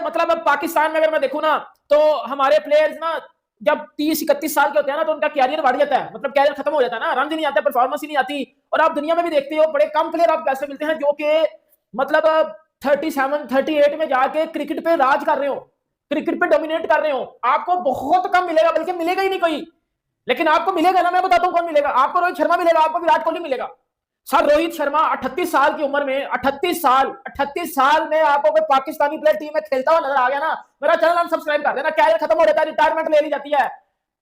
मतलब अब पाकिस्तान में अगर मैं देखूं ना, तो हमारे प्लेयर्स ना जब 30-31 साल के होते हैं ना, तो उनका कैरियर बढ़ जाता है, मतलब कैरियर खत्म हो जाता है ना, रन ही नहीं आता, परफॉर्मेंस ही नहीं आती। और आप दुनिया में भी देखते हो, बड़े कम प्लेयर आपको ऐसे मिलते हैं जो कि मतलब 37-38 में जाके क्रिकेट पे राज कर रहे हो, क्रिकेट पे डोमिनेट कर रहे हो। आपको बहुत कम मिलेगा, बल्कि मिलेगा ही नहीं कोई। लेकिन आपको मिलेगा ना, मैं बताता हूं कौन मिलेगा आपको। रोहित शर्मा मिलेगा आपको, विराट कोहली मिलेगा। सर रोहित शर्मा 38 साल की उम्र में, 38 साल में आपको कोई पाकिस्तानी प्लेयर टीम में खेलता हुआ नजर आ गया ना, मेरा चैनल अनसब्सक्राइब कर देना। कैरियर खत्म हो जाता है, रिटायरमेंट ले ली जाती है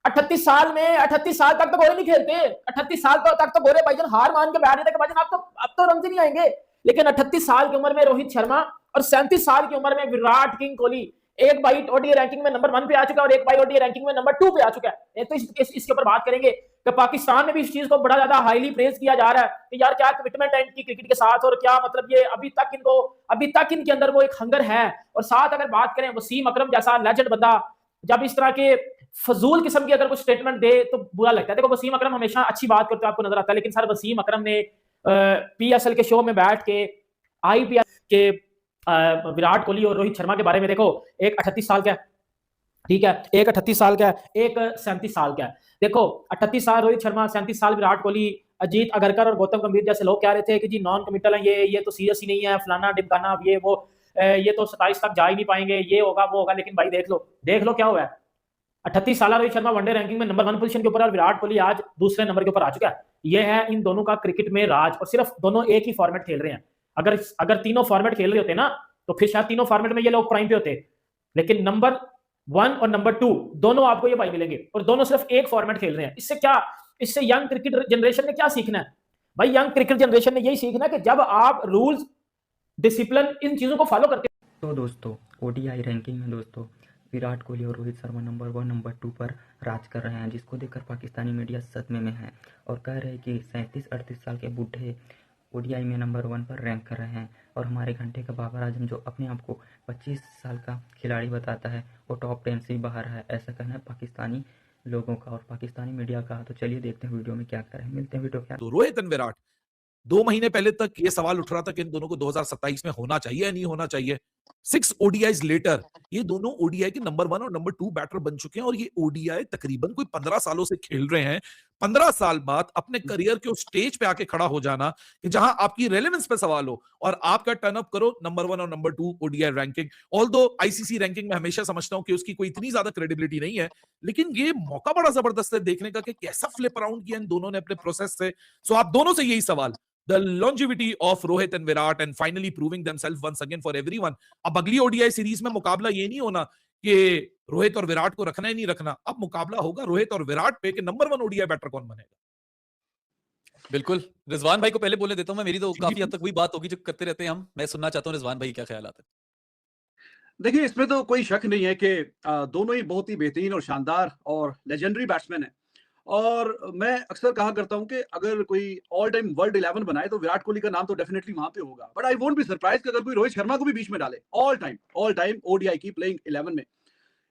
38 साल में। 38 साल तक तो गोरे नहीं खेलते, 38 साल तक तो गोरे भाईजान हार मान के बैठ जाते भाईजान, अब तो रन नहीं आएंगे। लेकिन 38 साल की उम्र में रोहित शर्मा और 37 साल की उम्र में विराट किंग कोहली एक बाई ओडीआई रैंकिंग में नंबर 1 पे आ चुका है और एक बाई ओडीआई रैंकिंग में नंबर 2 पे आ चुका है। तो इसके ऊपर बात करेंगे कि पाकिस्तान में भी इस चीज को बड़ा ज्यादा हाईली प्रेज किया जा रहा है कि यार क्या कमिटमेंट है इनकी क्रिकेट के साथ, और क्या मतलब ये अभी तक इनके अंदर वो एक हंगर है। और साथ अगर बात करें वसीम अकरम जैसा लेजेंड बंदा जब इस तरह के फजूल किस्म की अगर कुछ स्टेटमेंट दे तो बुरा लगता है। देखो वसीम अकरम हमेशा अच्छी बात करते आपको नजर आता है, लेकिन सर वसीम अकरम ने पीएसएल के शो में बैठ के आईपीएल के विराट कोहली और रोहित शर्मा के बारे में देखो, एक 38 साल का है, ठीक है, एक 38 साल का है, एक 37 साल का है। देखो 38 साल रोहित शर्मा, 37 साल विराट कोहली। अजीत अगरकर और गौतम गंभीर जैसे लोग कह रहे थे कि जी नॉन कमिटल है, ये तो सीरियस ही नहीं है, फलाना डिमकाना, ये वो, ये तो 27 तक जा ही नहीं पाएंगे, ये होगा वो होगा। लेकिन भाई देख लो क्या हुआ है। 38 साल रोहित शर्मा वनडे रैंकिंग में नंबर 1 पोजीशन के ऊपर और विराट कोहली आज दूसरे नंबर के ऊपर आ चुका है। ये है इन दोनों का क्रिकेट में राज। और सिर्फ दोनों एक ही फॉर्मेट खेल रहे हैं। अगर तीनों फॉर्मेट खेल रहे होते ना, तो फिर शायद तीनों फॉर्मेट में ये लोग प्राइम पे होते। लेकिन नंबर 1 और नंबर 2 दोनों आपको ये भाई मिलेंगे, और दोनों सिर्फ एक फॉर्मेट खेल रहे हैं। इससे यंग क्रिकेट जनरेशन ने क्या सीखना है भाई? यंग क्रिकेट जनरेशन ने यही सीखना है कि जब आप रूल्स, डिसिप्लिन, इन चीजों को फॉलो करते हैं। तो दोस्तों ओडीआई रैंकिंग में दोस्तों विराट कोहली और रोहित शर्मा नंबर 1 नंबर 2 पर राज कर रहे हैं, जिसको देखकर पाकिस्तानी मीडिया सदमे में है और कह रहे हैं कि 37-38 साल के बूढ़े ओडीआई में नंबर 1 पर रैंक कर रहे हैं। और हमारे घंटे का बाबर आजम जो अपने आप को 25 साल का खिलाड़ी बताता है, वो टॉप 10 से बाहर है, ऐसा कहना है पाकिस्तानी लोगों का और पाकिस्तानी मीडिया का। तो चलिए देखते हैं वीडियो में क्या कर रहे हैं, मिलते हैं वीडियो क्या। तो रोहित एंड विराट 2 महीने पहले तक ये सवाल उठ रहा था कि इन दोनों को 2027 में होना चाहिए या नहीं होना चाहिए। 6 ओडीआईज लेटर ये दोनों ओडीआई के नंबर 1 और नंबर 2 बैटर बन चुके हैं और ये ओडीआई तकरीबन कोई 15 सालों से खेल रहे हैं। 15 साल बाद अपने करियर के उस स्टेज पे आके खड़ा हो जाना कि जहां आपकी रेलेवेंस पे सवाल हो और आपका टर्न अप करो नंबर 1 और number 2 ODI ranking. Although ICC ranking में हमेशा समझता हूं कि उसकी कोई इतनी ज्यादा क्रेडिबिलिटी नहीं है, लेकिन ये मौका बड़ा जबरदस्त है देखने का कि कैसा फ्लिप अराउंड किया इन दोनों ने अपने प्रोसेस से। सो आप दोनों से यही सवाल, the longevity of Rohit and Virat and finally proving themselves once again for everyone। अब अगली ओडीआई सीरीज में मुकाबला ये नहीं होना कि रोहित और विराट को रखना ही नहीं रखना, अब मुकाबला होगा रोहित और विराट पे कि नंबर 1 ओडीआई बैटर कौन बनेगा। बिल्कुल, रिजवान भाई को पहले बोलने देता हूं मैं, मेरी तो काफी हद तक वही बात होगी जो करते रहते हैं हम। मैं सुनना चाहता हूं रिजवान भाई क्या ख्याल आता है। देखिए इसमें तो कोई शक नहीं है कि दोनों ही बहुत ही बेहतरीन और शानदार और लेजेंडरी बैट्समैन हैं। और मैं अक्सर कहा करता हूं कि अगर कोई ऑल टाइम वर्ल्ड 11 बनाए तो विराट कोहली का नाम तो डेफिनेटली वहां पे होगा। But I won't be surprise अगर कोई रोहित शर्मा को भी बीच में डाले। ऑल टाइम ओडीआई की प्लेइंग 11 में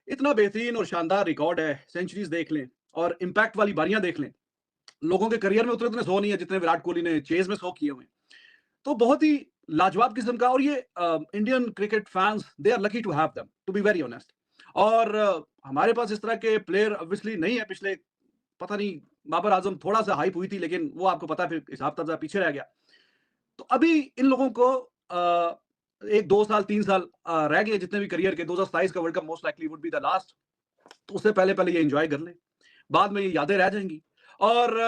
इतना बेहतरीन और शानदार रिकॉर्ड है। सेंचुरीज देख लें और इंपैक्ट वाली बारियां देख लें। लोगों के करियर में उतने 100 नहीं है जितने विराट कोहली ने चेज में 100 किए हुए। तो बहुत ही लाजवाब किस्म का। और ये Indian cricket fans they are lucky to have them, to be very honest. और हमारे पास इस तरह के प्लेयर ऑब्वियसली नहीं है। पिछले पता नहीं बाबर आजम थोड़ा सा हाइप हुई थी, लेकिन वो आपको पता है फिर हिसाब तब्जा पीछे रह गया। तो अभी इन लोगों को 1-2 साल 3 साल रह गए जितने भी करियर के। 2027 का world cup most likely would be the last. तो उससे पहले ये एंजॉय कर लें, बाद में ये यादें रह जाएंगी। और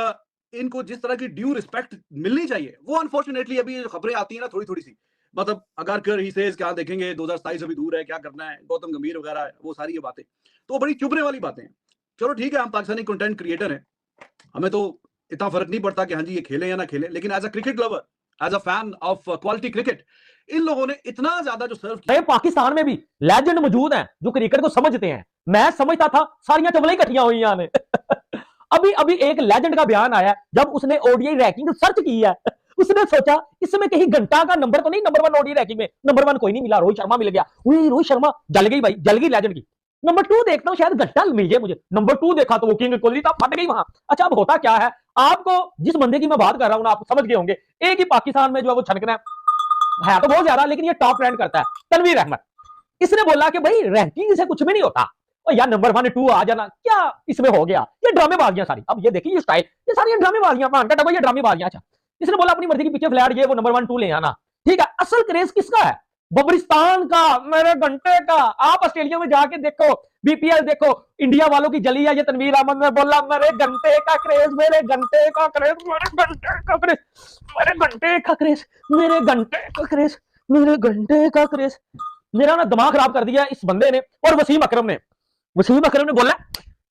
इनको जिस तरह की ड्यू रिस्पेक्ट मिलनी चाहिए वो अनफॉर्चुनेटली अभी जो खबरें आती है ना थोड़ी सी, मतलब अगर ही सेज क्या देखेंगे 2027 अभी दूर है, क्या करना है, गौतम गंभीर वगैरह वो सारी ये बातें तो बड़ी चुभने वाली बातें हैं। चलो ठीक है, हम पाकिस्तानी कंटेंट क्रिएटर हैं, हमें तो इतना फर्क नहीं पड़ता कि हाँ जी ये खेलें या ना खेलें। लेकिन as a cricket lover, as a fan of quality cricket, इन लोगों ने इतना ज्यादा जो सर्व किया। पाकिस्तान में भी लेजेंड मौजूद हैं जो क्रिकेट को समझते हैं। मैं समझता था सारियां चवलें इकट्ठियां हुई हैं अभी एक लेजेंड का बयान आया जब उसने ओडीआई रैंकिंग सर्च की है। उसने सोचा इसमें कहीं घंटा का नंबर तो नहीं, नंबर 1 ओडीआई रैंकिंग में नंबर 1 कोई नहीं मिला, रोहित शर्मा मिल गया। रोहित शर्मा जल गई भाई, जल गई लेजेंड की। नंबर 2 देखता हूं शायद घंटा मिल जाए मुझे। नंबर 2 देखा तो वो किंग कोहली था, फट गई वहां। अच्छा अब होता क्या है, आपको जिस बंदे की मैं बात कर रहा हूं ना आप समझ गए होंगे। एक ही पाकिस्तान में जो है वो छनकना है तो बहुत ज्यादा, लेकिन ये टॉप ट्रेंड करता है, तनवीर अहमद। इसने बोला कि भाई रैंकिंग से कुछ भी नहीं होता, और यार नंबर 1 2 आ जाना क्या इसमें हो गया, ये ड्रामेबाजियां सारी। अब ये देखिए ये स्टाइल, ये सारी ड्रामेबाजियां, मान का ये ड्रामेबाजियां। अच्छा इसने बोला अपनी मर्जी की पीछे फ्लैट ये वो नंबर 1 2 ले आना, ठीक है। असल क्रेज किसका है? बब्रिस्तान का, मेरे घंटे का। आप ऑस्ट्रेलिया में जाके देखो, बीपीएल देखो, इंडिया वालों की जली है। ये तनवीर अहमद ने बोला मेरे घंटे का क्रेज, मेरे घंटे का क्रेज, मेरे घंटे का क्रेज, मेरे घंटे का क्रेज, मेरे घंटे का क्रेज, मेरे घंटे का क्रेज। मेरा ना दिमाग खराब कर दिया इस बंदे ने। और वसीम अकरम ने बोला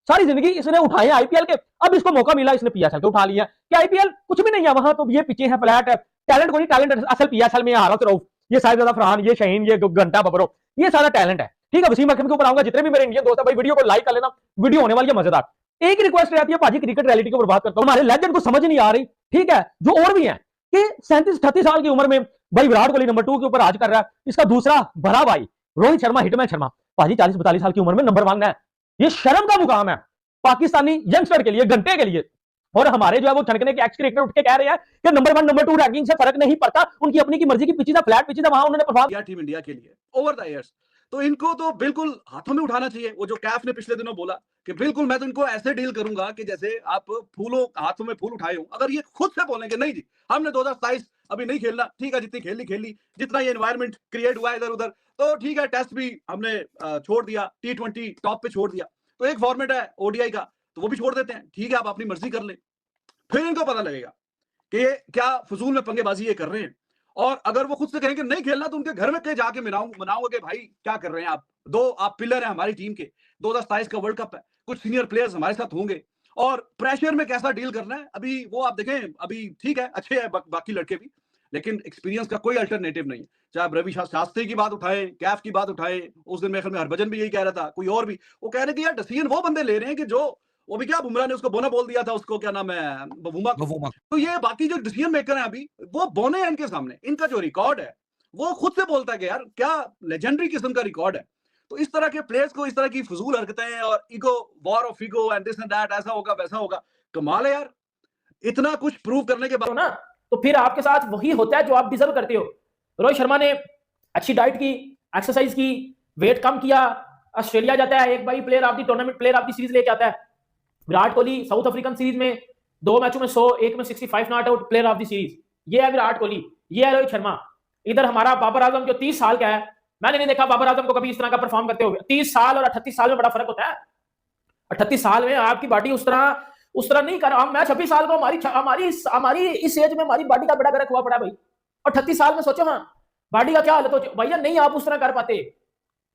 सारी जिंदगी इसने उठाए आईपीएल के, अब इसको मौका मिला इसने पीएसएल के उठा लिया कि आईपीएल कुछ भी नहीं है वहां, तो ये पीछे है फ्लैट है, टैलेंट कोई टैलेंट असल पीएसएल में हारत रहो, ये साहिबजादा फरहान, ये शहीन, ये घंटा बबरो, ये सारा टैलेंट है, ठीक है। वसीम अकरम के ऊपर आऊंगा, जितने भी मेरे इंडियन दोस्त है भाई वीडियो को लाइक कर लेना, वीडियो होने वाली है मजेदार। एक रिक्वेस्ट रहती है पाजी, क्रिकेट रियलिटी को बर्बाद करता हूं, हमारे लेजेंड को समझ नहीं आ रही, ठीक है, जो और भी है कि 37-38 साल की उम्र में भाई विराट कोहली नंबर 2 के ऊपर राज कर रहा है, इसका दूसरा बड़ा भाई रोहित शर्मा, हिटमैन शर्मा, पाजी 40-42 साल की उम्र में नंबर 1 है। ये शर्म का मुकाम है पाकिस्तानी यंगस्टर के लिए, घंटे के लिए। और हमारे जो है वो छनकने के एक्स क्रिकेटर उठ के कह रहे हैं कि नंबर 1 नंबर 2 रैंकिंग से फर्क नहीं पड़ता, उनकी अपनी की मर्जी की पिची था, फ्लैट पिची था, वहां उन्होंने परफॉर्म किया टीम इंडिया के लिए ओवर द इयर्स। तो इनको तो बिल्कुल हाथों में उठाना चाहिए। वो जो कैफ ने पिछले दिनों बोला कि बिल्कुल मैं तो इनको ऐसे डील करूंगा कि जैसे आप फूलों हाथों में फूल उठाए हो। अगर ये खुद से बोलेंगे नहीं जी हमने 2027 अभी नहीं खेलना, ठीक है, जितनी खेल ली, जितना ये एनवायरनमेंट क्रिएट हुआ इधर उधर, तो ठीक है, टेस्ट भी हमने छोड़ दिया, T20 टॉप पे छोड़ दिया, तो एक फॉर्मेट है ओडीआई का, तो वो भी छोड़ देते हैं, ठीक है, आप अपनी मर्जी कर लें। फिर इनको पता लगेगा कि ये क्या फजूल में पंगेबाजी ये कर रहे हैं। और अगर वो खुद से कहेंगे नहीं खेलना, तो उनके घर में कहीं जाके मनाऊंगा कि भाई क्या कर रहे हैं आप, आप पिलर हैं हमारी टीम के, 2027 का वर्ल्ड कप है, कुछ सीनियर प्लेयर्स हमारे साथ होंगे, और प्रेशर में कैसा डील करना है। अभी वो आप देखें, अभी ठीक है, अच्छे हैं बाकी लड़के भी, लेकिन एक्सपीरियंस का कोई अल्टरनेटिव नहीं है। चाहे आप रवि शास्त्री की बात उठाएं, कैफ की बात उठाएं, उस दिन मेरे ख्याल में हरभजन भी यही कह रहा था, कोई और भी, वो कह रहे कि यार डिसीजन वो बंदे ले रहे हैं कि जो वो भी क्या बुमराह ने उसको बोना बोल दिया था, उसको क्या नाम है, बबूमा। तो ये बाकी जो डिसीजन मेकर हैं अभी वो बोने हैं इनके सामने, इनका जो रिकॉर्ड है वो खुद से बोलता है कि यार क्या लेजेंडरी किस्म का रिकॉर्ड है। तो इस तरह के प्लेयर्स को इस तरह की फजूल हरकतें और ego, war of ego and this and that, ऐसा होगा वैसा होगा, कमाल है यार। इतना कुछ प्रूव करने के बाद ना तो फिर आपके साथ वही होता है जो आप डिजर्व करते हो। रोहित शर्मा ने अच्छी डाइट की, एक्सरसाइज की, वेट कम किया, ऑस्ट्रेलिया जाता है, एक by player of the tournament, player of the series लेके आता है। Virat Kohli south African series में 2 मैचों में 100, एक में 65 not out, player of the series. ये है विराट कोहली, ये है रोहित शर्मा। इधर हमारा बाबर आजम जो 30 साल का है, मैंने नहीं देखा बाबर आजम को कभी इस तरह का परफॉर्म करते हुए। 30 साल और 38 साल में बड़ा फर्क होता है। 38 साल में आपकी बॉडी उस तरह नहीं कर रहा। मैं 26 साल को हमारी इस एज में हमारी बॉडी का बड़ा गर्क हुआ पड़ा भाई, और 38 साल में सोचो हाँ बॉडी का क्या हालत हो भैया। नहीं आप उस तरह कर पाते,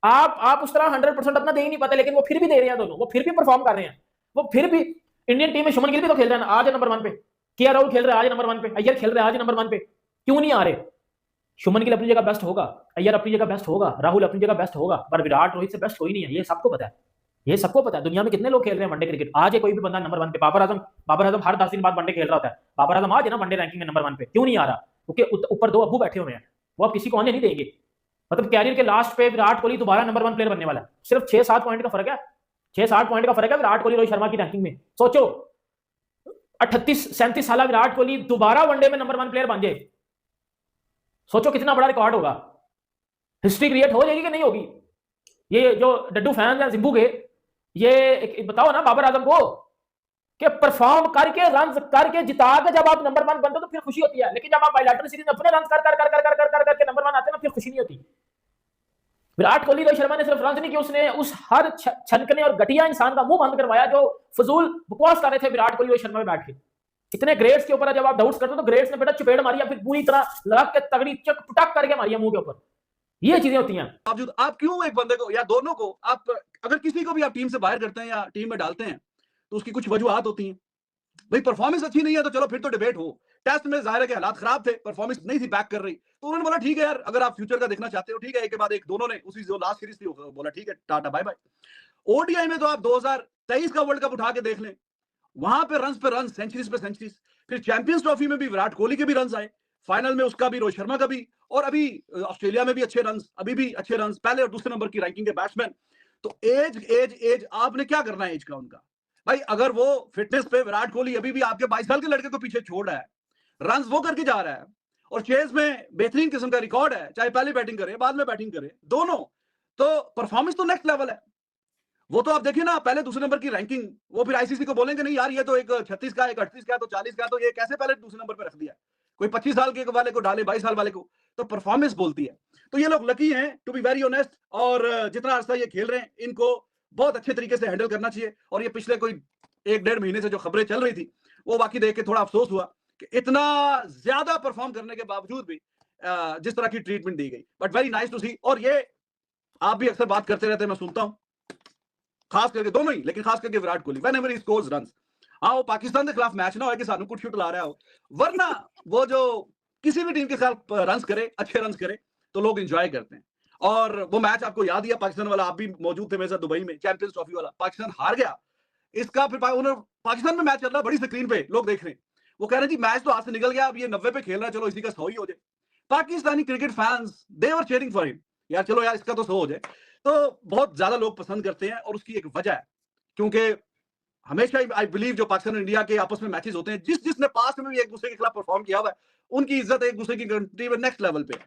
आप उस तरह 100% अपना दे ही नहीं पाते, लेकिन वो फिर भी दे रहे हैं दोनों, वो फिर भी परफॉर्म कर रहे हैं। वो फिर भी इंडियन टीम में शुमन गिल भी तो खेल रहे हैं, आज नंबर 1 पे, केएल राहुल खेल रहे हैं आज नंबर 1 पे, अय्यर खेल रहे हैं आज नंबर 1 पे, क्यों नहीं आ रहे? शुमन गिल अपनी जगह बेस्ट होगा, अय्यर अपनी जगह बेस्ट होगा, राहुल अपनी जगह बेस्ट होगा, पर विराट रोहित से बेस्ट कोई नहीं है, ये सबको पता है। ये सबको पता है दुनिया में कितने लोग खेल रहे हैं वनडे क्रिकेट। आज है कोई भी बंदा नंबर 1 पे। बाबर आजम हर 10 दिन बाद वनडे खेल रहा होता है। बाबर आजम आज है ना वनडे रैंकिंग में नंबर 1 पे, क्यों नहीं आ रहा? क्योंकि ऊपर 2 अब्बू बैठे हुए हैं, वो आप किसी को आने नहीं देंगे। मतलब कैरियर के लास्ट पे विराट कोहली दोबारा नंबर 1 प्लेयर बनने वाला है। सिर्फ 6-7 पॉइंट का फर्क है, 6-7 पॉइंट का फर्क है विराट कोहली रोहित शर्मा की रैंकिंग में। सोचो 38-37 साल विराट कोहली दोबारा वनडे में नंबर 1 प्लेयर बन जाए, सोचो कितना बड़ा रिकॉर्ड होगा। हिस्ट्री क्रिएट हो जाएगी कि नहीं होगी? ये जो डड्डू फैंस हैं जिम्बू के, ये बताओ ना बाबर आजम को कि परफॉर्म करके रन करके जिता के जब आप नंबर 1 बनते हो तो फिर खुशी होती है, लेकिन जब आप बायलैटरल सीरीज में अपने रन कर नंबर 1 आते हैं ना, फिर खुशी नहीं होती। विराट कोहली रोहित शर्मा ने सिर्फ रन नहीं किया, उसने उस हर छनकने और घटिया इंसान का मुंह बंद करवाया जो फजूल बकवास कर रहे थे विराट कोहली रोहित शर्मा में बैठ के। इतने ग्रेड्स के ऊपर जब आप डाउट्स करते हो तो ग्रेड्स ने बेटा चपेड़ मारी, फिर पूरी तरह लग के तगड़ी चक पटक करके मारी मुंह के ऊपर। ये चीजें होती हैं। आप क्यों एक बंदे को या दोनों को, आप अगर किसी को भी आप टीम से बाहर करते हैं या टीम में डालते हैं तो उसकी कुछ वजूहत होती हैं। भाई परफॉर्मेंस अच्छी नहीं है तो चलो फिर तो डिबेट हो। टेस्ट में जाहिर है कि हालात खराब थे, परफॉर्मेंस नहीं थी बैक कर रही, तो उन्होंने बोला ठीक है यार अगर आप फ्यूचर का देखना चाहते हो ठीक है, एक के बाद एक दोनों ने उसी जो लास्ट सीरीज थी बोला ठीक है टाटा बाय बाय। ओडीआई में तो आप 2023 का वर्ल्ड कप उठा के देख लें, वहां पे रन, सेंचुरीज पे सेंचुरीज, फिर चैंपियंस ट्रॉफी में भी विराट कोहली के भी रन आए, फाइनल में उसका भी, रोहित शर्मा का भी, और अभी ऑस्ट्रेलिया में भी अच्छे रन, अभी भी अच्छे रन, पहले और दूसरे नंबर की रैंकिंग के बैट्समैन। तो एज आपने क्या करना है एज का उनका? भाई अगर वो फिटनेस पे विराट कोहली अभी भी आपके 22 साल के लड़के को पीछे छोड़ रहा है, रन वो करके जा रहा है और चेज में बेहतरीन किस्म का रिकॉर्ड है, चाहे पहले बैटिंग करे बाद में बैटिंग करे दोनों, तो परफॉर्मेंस तो नेक्स्ट लेवल है। वो तो आप देखिए ना, पहले दूसरे नंबर की रैंकिंग, वो फिर आईसीसी को बोलेंगे नहीं यार ये तो एक 36 का, एक 38 का, तो 40 का, तो ये कैसे पहले दूसरे नंबर पे रख दिया, कोई 25 साल के वाले को डाले 22 साल वाले को, तो परफॉर्मेंस बोलती है। तो ये लोग लकी हैं, टू बी वेरी ऑनेस्ट, और जितना अर्सा ये खेल रहे हैं इनको बहुत अच्छे तरीके से हैंडल करना चाहिए। और ये पिछले कोई 1-1.5 महीने से जो खबरें चल रही थी वो बाकी देख के थोड़ा अफसोस हुआ कि इतना ज्यादा परफॉर्म करने के बावजूद भी जिस तरह की ट्रीटमेंट दी गई, बट वेरी नाइस टू सी। और ये आप भी अक्सर बात करते रहते हैं, मैं सुनता हूं, खास करके दोनों ही, लेकिन खास करके Virat Kohli, whenever he scores runs, हाँ वो पाकिस्तान के खिलाफ मैच ना हो कि सानू कुछ शूट ला रहा हो, वरना वो जो किसी भी टीम के खिलाफ रन्स करे, अच्छे रन्स करे, तो लोग एंजॉय करते हैं। और वो मैच आपको याद ही है पाकिस्तान वाला, आप भी मौजूद थे मेरे साथ दुबई में, चैंपियंस ट्रॉफी वाला, पाकिस्तान हार गया। इसका फिर पाकिस्तान में मैच चल रहा है, बड़ी स्क्रीन पे लोग देख रहे हैं, वो कह रहे हैं जी मैच तो हाथ से निकल गया, अब ये 90 पे खेल रहा है, चलो इसी का 100 ही हो जाए। Pakistani cricket fans they were cheering for him, यार चलो यार इसका तो 100 हो जाए। तो बहुत ज्यादा लोग पसंद करते हैं, और उसकी एक वजह है, क्योंकि हमेशा आई बिलीव जो पाकिस्तान और इंडिया के आपस में मैचेस होते हैं, जिसने पास्ट में भी एक दूसरे के खिलाफ परफॉर्म किया हुआ है, उनकी इज्जत एक दूसरे की कंट्री में नेक्स्ट लेवल पे है।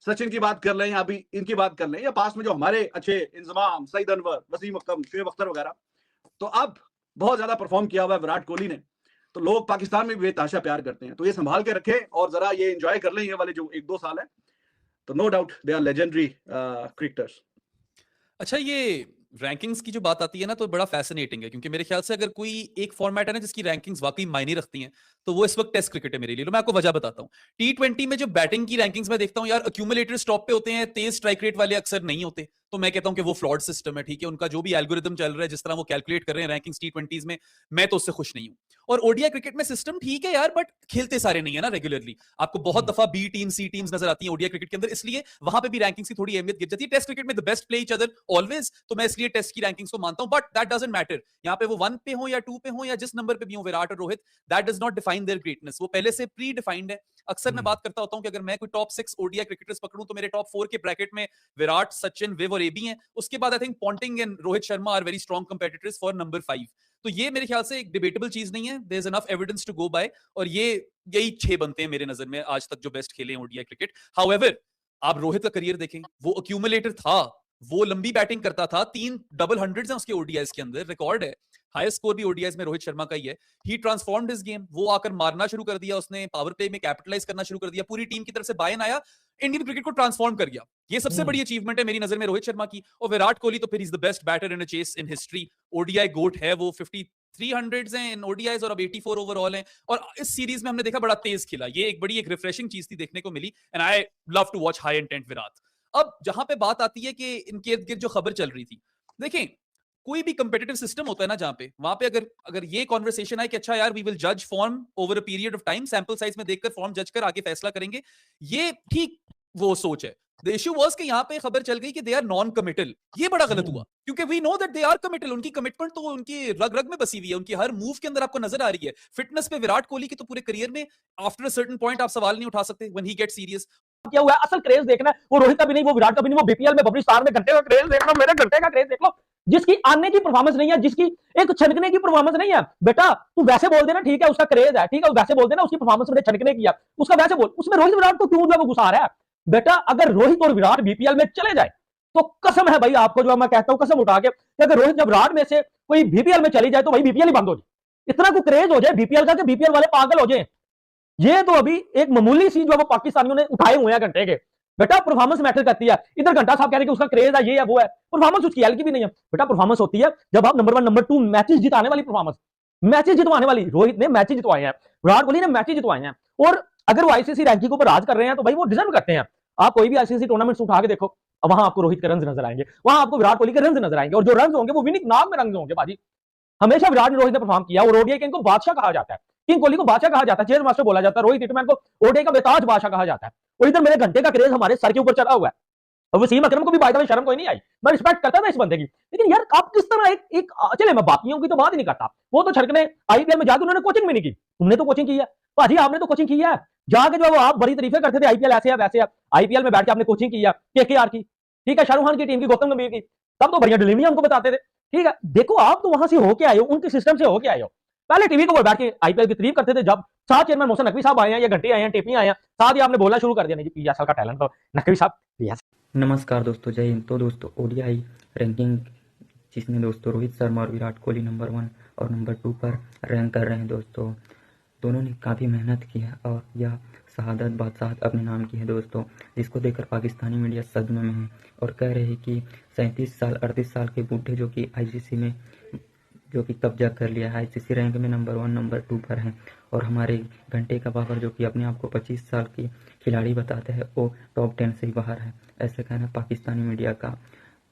सचिन की बात कर लें या अभी इनकी बात कर लें, या पास्ट में जो हमारे अच्छे इंजमाम, सईद अनवर, वसीम अख्तर, शुएब अख्तर वगैरह, तो अब बहुत ज्यादा परफॉर्म किया हुआ है विराट कोहली ने, तो लोग पाकिस्तान में भी बेतहाशा प्यार करते हैं। तो ये संभाल के रखें और जरा ये एंजॉय कर लें, ये वाले जो 1-2 साल है, तो no doubt they are legendary cricketers. अच्छा, ये रैंकिंग्स की जो बात आती है ना, तो बड़ा फैसिनेटिंग है, क्योंकि मेरे ख्याल से अगर कोई एक फॉर्मेट है ना जिसकी रैंकिंग्स वाकई मायने रखती हैं, तो वो इस वक्त टेस्ट क्रिकेट है मेरे लिए। मैं आपको वजह बताता हूँ। T20 में जो बैटिंग की रैंकिंग्स में देखता हूँ यार, अक्यूमुलेटर्स टॉप पे होते हैं, तेज स्ट्राइक रेट वाले अक्सर नहीं होते, तो मैं कहता हूं कि वो फ्लॉड सिस्टम है। ठीक है, उनका जो भी एल्गोरिदम चल रहा है, जिस तरह वो कैलकुलेट कर रहे हैं रैंकिंग्स T20s में, मैं तो उससे खुश नहीं हूं। और ओडीआई क्रिकेट में सिस्टम ठीक है यार, बट खेलते सारे नहीं है ना रेगुलरली। आपको बहुत दफा बी टीम, सी टीम्स नजर आती हैं ओडीआई क्रिकेट के अंदर, इसलिए वहां पे भी रैंकिंग्स की थोड़ी अहमियत गिर जाती है। टेस्ट क्रिकेट में the best play each other always, तो मैं इसलिए टेस्ट की रैंकिंग्स को मानता हूं, बट दैट डजंट मैटर। यहाँ पे वो 1 पे हो या 2 पे हो या जिस नंबर पे भी हो, विराट और Rohit, that does not define there greatness. वो पहले से प्री डिफाइंड है। अक्सर मैं बात करता होता हूं कि अगर मैं कोई टॉप 6 ओडीआई क्रिकेटर्स पकड़ूं, तो मेरे टॉप 4 के ब्रैकेट में विराट, सचिन, विव और एबी हैं। उसके बाद I think Ponting and Rohit Sharma are very strong competitors for number 5। तो ये मेरे ख्याल से एक डिबेटेबल चीज नहीं है, there is enough evidence to go by, और यही 6 बनते हैं मेरे नजर में आज तक जो बेस्ट खेले हैं ओडीआई क्रिकेट। हाउएवर, आप रोहित का करियर देखें, वो अक्यूमुलेटर था, वो लंबी बैटिंग करता था, 3 डबल हंड्रेड्स हैं उसके ओडीआईस के अंदर, रिकॉर्ड है। हाईएस्ट स्कोर भी ओडीआईस में रोहित शर्मा का ही है। ही ट्रांसफॉर्म्ड हिज गेम, वो आकर मारना शुरू कर दिया, उसने पावर प्ले में कैपिटलाइज करना शुरू कर दिया, पूरी टीम की तरफ से बायन आया, इंडियन क्रिकेट को ट्रांसफॉर्म कर गया। ये सबसे बड़ी अचीवमेंट है मेरी नजर में रोहित शर्मा की। और विराट कोहली तो फिर is the best batter in a chase in history. ODI goat है वो, 5300 हैं इन ओडीआईस और अब 84 ओवरऑल हैं। और इस सीरीज में हमने देखा बड़ा तेज खिला, ये एक बड़ी एक रिफ्रेशिंग चीज थी देखने को मिली, and I love to watch high intent Virat. अब जहां पे बात आती है कि इनके इर्द गिर्द जो खबर चल रही थी, देखें कोई भी कंपेटिटिव सिस्टम होता है ना, जहां पे वहां पे अगर ये कॉन्वर्सेशन है कि अच्छा यार वी विल जज form over a period of time, sample size में देखकर फॉर्म जज कर आगे फैसला करेंगे, ये ठीक वो सोच है। द इशू वाज कि यहाँ पे खबर चल गई कि दे आर नॉन कमिटल। ये बड़ा गलत हुआ, क्योंकि we know that they are committal. उनकी कमिटमेंट तो उनकी रग रग में बसी हुई है, उनकी हर मूव के अंदर आपको नजर आ रही है। फिटनेस पे विराट कोहली की तो पूरे करियर में आफ्टर अ सर्टेन पॉइंट आप सवाल नहीं उठा सकते व्हेन ही गेट्स सीरियस। क्या हुआ, असल क्रेज देखना है, वो रोहित का भी नहीं, वो विराट का भी नहीं, वो बीपीएल में बबली स्टार में घंटे का क्रेज देख लो, मेरे घंटे का क्रेज देख लो। जिसकी आने की परफॉर्मेंस नहीं है, जिसकी एक छनकने की परफॉर्मेंस नहीं है, बेटा तू वैसे बोल देना, ठीक है उसका क्रेज है, ठीक है वैसे बोल देना उसकी परफॉर्मेंस में छनकने की है, उसका वैसे बोल, उसमें रोहित विराट को क्यों वो घुसा रहा है? बेटा अगर रोहित और विराट बीपीएल में चले जाए तो कसम है भाई आपको, जो मैं कहता हूं कसम उठा के, अगर रोहित जब विराट में से कोई बीपीएल में चली जाए तो भाई बीपीएल ही बंद हो जाए। इतना कोई क्रेज हो जाए बीपीएल का कि बीपीएल वाले पागल हो जाए। ये तो अभी एक मामूली सी जो वो पाकिस्तानियों ने उठाए हुए हैं घंटे के। बेटा परफॉर्मेंस मैटर करती है। इधर घंटा साहब कह रहे हैं कि उसका क्रेज है, ये है वो है, परफॉर्मेंस उसकी हल्की भी नहीं है। बेटा परफॉर्मेंस होती है जब आप नंबर 1 नंबर 2 मैचेस जिताने वाली परफॉर्मेंस, मैचेस जितवाने वाली। रोहित ने मैचेस जितवाए हैं, विराट कोहली ने मैचेस जितवाए हैं, और अगर वो आईसीसी रैंकिंग के ऊपर राज कर रहे हैं तो भाई वो डिजर्व करते हैं। आप कोई भी आईसीसी टूर्नामेंट उठा के देखो, वहां आपको रोहित के रन नजर आएंगे, वहां आपको विराट कोहली के रन नजर आएंगे, और जो रन होंगे वो विनिंग नाम में रन होंगे। बाजी हमेशा विराट ने रोहित ने परफॉर्म किया, और ओडीआई के इनको बादशाह कहा जाता है, किंग कोहली को बादशाह कहा जाता है, चेस मास्टर बोला जाता है, रोहित हिटमैन को ओडीआई का बेताज बादशाह कहा जाता है। और इधर मेरे घंटे का क्रेज हमारे सर के ऊपर चढ़ा हुआ है। और वसीम अकरम को भी बाय द वे शर्म कोई नहीं आई, मैं रिस्पेक्ट करता था इस बंदे की, लेकिन यार आप किस तरह एक चले, मैं बाकियों की तो बात ही नहीं करता, वो तो छड़कने आईपीएल में जाकर उन्होंने कोचिंग भी नहीं की, तुमने तो कोचिंग की है भाजी, आपने तो कोचिंग की है जाके, जो आप बड़ी तारीफें करते थे आईपीएल ऐसे है वैसे है, आईपीएल में बैठ के आपने कोचिंग की है केकेआर की, ठीक है, शाहरुख खान की टीम की, गौतम गंभीर की, तब तो बढ़िया डिलीवरी हमको बताते थे। ठीक है, देखो आप तो वहां से होके आए हो, उनके सिस्टम से होके आए हो। पहले टीवी को बैठ के आईपीएल की तारीफ करते थे, जब साथ चेयरमैन मोहसिन नकवी साहब आए हैं या घंटे आए हैं, टेपी आए हैं, साथ ही आपने बोलना शुरू कर दिया नहीं जी पीएसएल का टैलेंट तो नकवी साहब। नमस्कार दोस्तों, जय हिंद। तो दोस्तों ओडीआई रैंकिंग जिसमें दोस्तों रोहित शर्मा और विराट कोहली नंबर 1 और नंबर 2 पर रैंक कर रहे हैं दोस्तों। दोनों ने काफ़ी मेहनत की है और यह शहादत बादशाहत अपने नाम की है दोस्तों, जिसको देखकर पाकिस्तानी मीडिया सदमे में है और कह रहे हैं कि 37 साल 38 साल के बूढ़े जो कि आईसीसी में जो कि कब्जा कर लिया है, आईसीसी रैंक में नंबर 1 नंबर 2 पर हैं, और हमारे घंटे का बाबर जो कि अपने आप को 25 साल की खिलाड़ी बताते हैं वो टॉप 10 से ही बाहर है, ऐसा कहना पाकिस्तानी मीडिया का।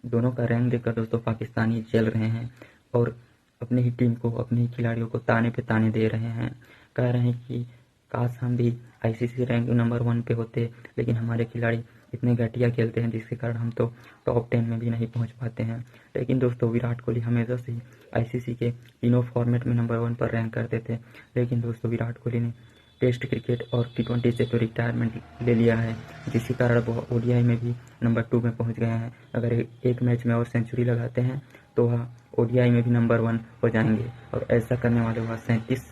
दोनों का रैंक देखकर दोस्तों पाकिस्तानी जल रहे हैं और अपनी ही टीम को, अपने ही खिलाड़ियों को ताने पे ताने दे रहे हैं। कह रहे हैं कि काश हम भी आईसीसी रैंक नंबर 1 पे होते, लेकिन हमारे खिलाड़ी इतने घटिया खेलते हैं जिसके कारण हम तो टॉप 10 में भी नहीं पहुंच पाते हैं। लेकिन दोस्तों विराट कोहली हमेशा से ही आईसीसी के तीनों फॉर्मेट में नंबर 1 पर रैंक करते थे, लेकिन दोस्तों विराट कोहली ने टेस्ट क्रिकेट और T20 से तो रिटायरमेंट ले लिया है, जिसके कारण वो ओडीआई में भी नंबर 2 में पहुंच गए हैं। अगर एक मैच में और सेंचुरी लगाते हैं तो वह ओडीआई में भी नंबर 1 हो जाएंगे और ऐसा करने वाले वह 37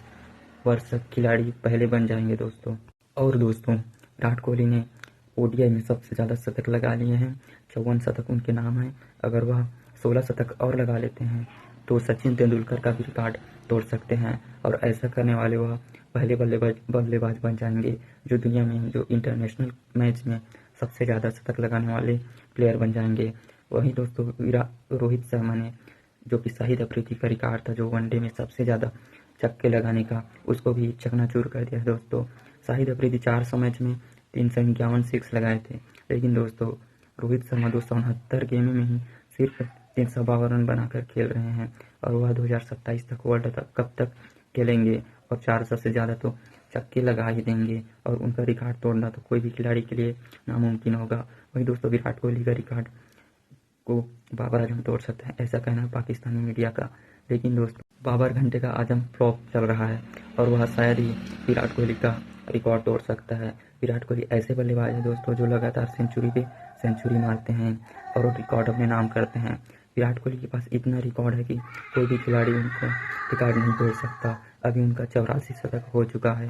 वर्ष खिलाड़ी पहले बन जाएंगे दोस्तों। और दोस्तों विराट कोहली ने ओडीआई में सबसे ज़्यादा शतक लगा लिए हैं, 54 शतक उनके नाम है। अगर वह 16 शतक और लगा लेते हैं तो सचिन तेंदुलकर का भी रिकॉर्ड तोड़ सकते हैं और ऐसा करने वाले वह पहले बल्लेबाज बन जाएंगे जो दुनिया में, जो इंटरनेशनल मैच में सबसे ज़्यादा शतक लगाने वाले प्लेयर बन जाएंगे। वहीं दोस्तों रोहित शर्मा ने जो कि शाहिद अफरीदी का रिकॉर्ड था जो वनडे में सबसे ज़्यादा छक्के लगाने का, उसको भी चकनाचूर कर दिया दोस्तों। शाहिद अफरीदी 400 मैच में 351 सिक्स लगाए थे, लेकिन दोस्तों रोहित शर्मा 269 गेम में ही सिर्फ 352 रन बनाकर खेल रहे हैं और वह 2027 तक वर्ल्ड कप तक खेलेंगे और 400 से ज़्यादा तो छक्के लगा ही देंगे और उनका रिकॉर्ड तोड़ना तो कोई भी खिलाड़ी के लिए नामुमकिन होगा। वहीं दोस्तों विराट कोहली का रिकॉर्ड को बाबर आजम तोड़ सकते हैं, ऐसा कहना है पाकिस्तानी मीडिया का। लेकिन दोस्तों बाबर घंटे का आजम फ्लॉप चल रहा है और वह शायद ही विराट कोहली का रिकॉर्ड तोड़ सकता है। विराट कोहली ऐसे बल्लेबाज है दोस्तों जो लगातार सेंचुरी पे सेंचुरी मारते हैं और रिकॉर्ड अपने नाम करते हैं। विराट कोहली के पास इतना रिकॉर्ड है कि कोई भी खिलाड़ी उनको रिकॉर्ड नहीं तोड़ सकता। अभी उनका 84 शतक हो चुका है।